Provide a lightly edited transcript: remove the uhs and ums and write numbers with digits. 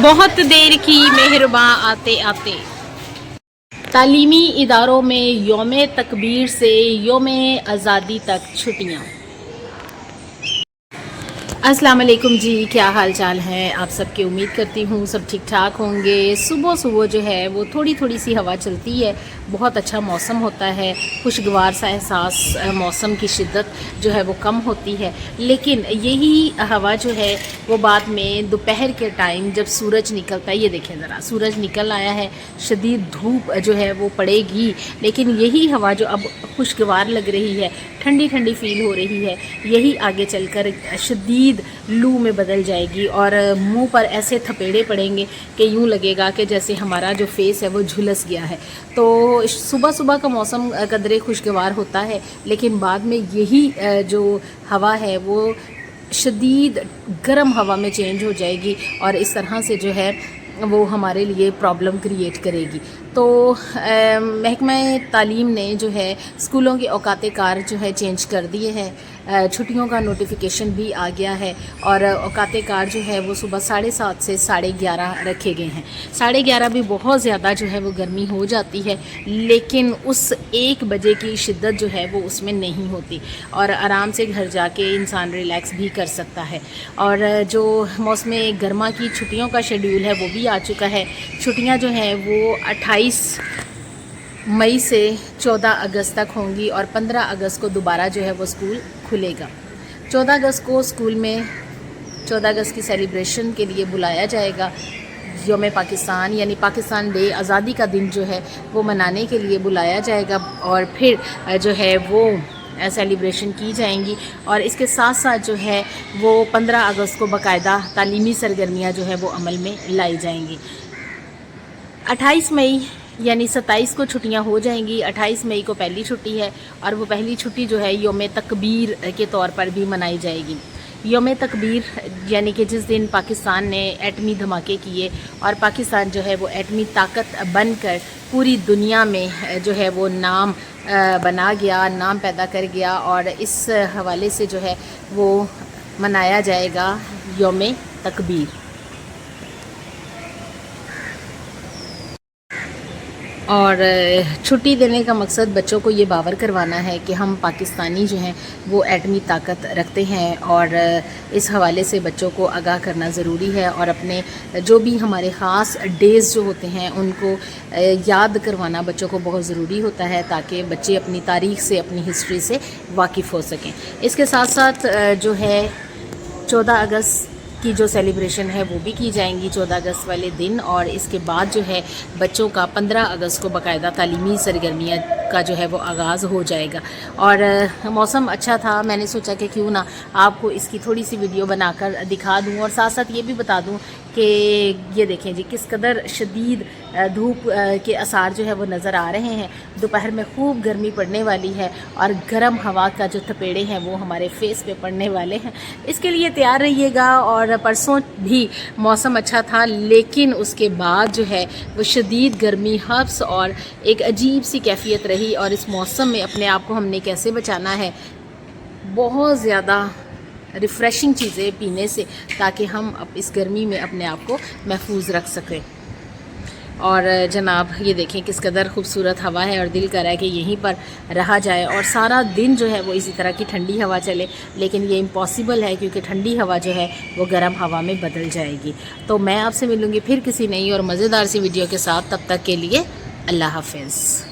बहुत देर की मेहरबां आते आते तालीमी इदारों में यौम तकबीर से यौम आज़ादी तक छुट्टियाँ। अस्सलाम वालेकुम जी, क्या हाल चाल है आप सबके। उम्मीद करती हूँ सब ठीक ठाक होंगे। सुबह सुबह जो है वो थोड़ी थोड़ी सी हवा चलती है, बहुत अच्छा मौसम होता है, खुशगवार सा एहसास, मौसम की शिद्दत जो है वो कम होती है। लेकिन यही हवा जो है वो बाद में दोपहर के टाइम जब सूरज निकलता है, ये देखें ज़रा सूरज निकल आया है, शदीद धूप जो है वो पड़ेगी, लेकिन यही हवा जो अब खुशगवार लग रही है, ठंडी ठंडी फील हो रही है, यही आगे चलकर शदीद लू में बदल जाएगी और मुंह पर ऐसे थपेड़े पड़ेंगे कि यूँ लगेगा कि जैसे हमारा जो फेस है वो झुलस गया है। तो सुबह सुबह का मौसम कदरे खुशगवार होता है, लेकिन बाद में यही जो हवा है वो शदीद गर्म हवा में चेंज हो जाएगी और इस तरह से जो है वो हमारे लिए प्रॉब्लम क्रिएट करेगी। तो महकमा तालीम ने जो है स्कूलों के औकात कार जो है चेंज कर दिए हैं, छुट्टियों का नोटिफिकेशन भी आ गया है और औकात कार जो है वो सुबह 7:30 से 11:30 रखे गए हैं। 11:30 भी बहुत ज़्यादा जो है वो गर्मी हो जाती है, लेकिन उस 1 बजे की शिद्दत जो है वो उसमें नहीं होती और आराम से घर जाके इंसान रिलैक्स भी कर सकता है। और जो मौसम गर्मा की छुट्टियों का शेड्यूल है वो भी आ चुका है। छुट्टियां जो हैं वो 28 मई से 14 अगस्त तक होंगी और 15 अगस्त को दोबारा जो है वो स्कूल खुलेगा। 14 अगस्त को स्कूल में 14 अगस्त की सेलिब्रेशन के लिए बुलाया जाएगा। यौम पाकिस्तान यानी पाकिस्तान डे, आज़ादी का दिन जो है वो मनाने के लिए बुलाया जाएगा और फिर जो है वो सेलिब्रेशन की जाएंगी। और इसके साथ साथ जो है वो 15 अगस्त को बाकायदा तालीमी सरगर्मियाँ जो है वो अमल में लाई जाएंगी। 28 मई यानी 27 को छुट्टियां हो जाएंगी। 28 मई को पहली छुट्टी है और वो पहली छुट्टी जो है यौम तकबीर के तौर पर भी मनाई जाएगी। यौम तकबीर यानी कि जिस दिन पाकिस्तान ने एटमी धमाके किए और पाकिस्तान जो है वो एटमी ताकत बनकर पूरी दुनिया में जो है वो नाम बना गया, नाम पैदा कर गया, और इस हवाले से जो है वो मनाया जाएगा यौम तकबीर। और छुट्टी देने का मकसद बच्चों को ये बावर करवाना है कि हम पाकिस्तानी जो हैं वो एटमी ताकत रखते हैं और इस हवाले से बच्चों को आगाह करना ज़रूरी है और अपने जो भी हमारे ख़ास डेज़ जो होते हैं उनको याद करवाना बच्चों को बहुत ज़रूरी होता है ताकि बच्चे अपनी तारीख़ से, अपनी हिस्ट्री से वाकिफ़ हो सकें। इसके साथ साथ जो है 14 अगस्त की जो सेलिब्रेशन है वो भी की जाएंगी 14 अगस्त वाले दिन, और इसके बाद जो है बच्चों का 15 अगस्त को बाकायदा तालीमी सरगर्मियाँ का जो है वो आगाज़ हो जाएगा। और मौसम अच्छा था, मैंने सोचा कि क्यों ना आपको इसकी थोड़ी सी वीडियो बनाकर दिखा दूं और साथ साथ ये भी बता दूं कि ये देखें जी किस कदर शदीद धूप के आसार जो है वो नज़र आ रहे हैं। दोपहर में खूब गर्मी पड़ने वाली है और गर्म हवा का जो थपेड़े हैं वो हमारे फेस पे पड़ने वाले हैं। इसके लिए तैयार रहिएगा। और परसों भी मौसम अच्छा था, लेकिन उसके बाद जो है वो शदीद गर्मी, हब्स और एक अजीब सी कैफियत रही। और इस मौसम में अपने आप को हमने कैसे बचाना है, बहुत ज़्यादा रिफ़्रेशिंग चीज़ें पीने से, ताकि हम अब इस गर्मी में अपने आप को महफूज रख सकें। और जनाब ये देखें किस कदर खूबसूरत हवा है और दिल कर रहा है कि यहीं पर रहा जाए और सारा दिन जो है वो इसी तरह की ठंडी हवा चले, लेकिन ये इम्पॉसिबल है क्योंकि ठंडी हवा जो है वो गर्म हवा में बदल जाएगी। तो मैं आपसे मिलूँगी फिर किसी नई और मज़ेदार सी वीडियो के साथ। तब तक के लिए अल्लाह हाफ़िज़।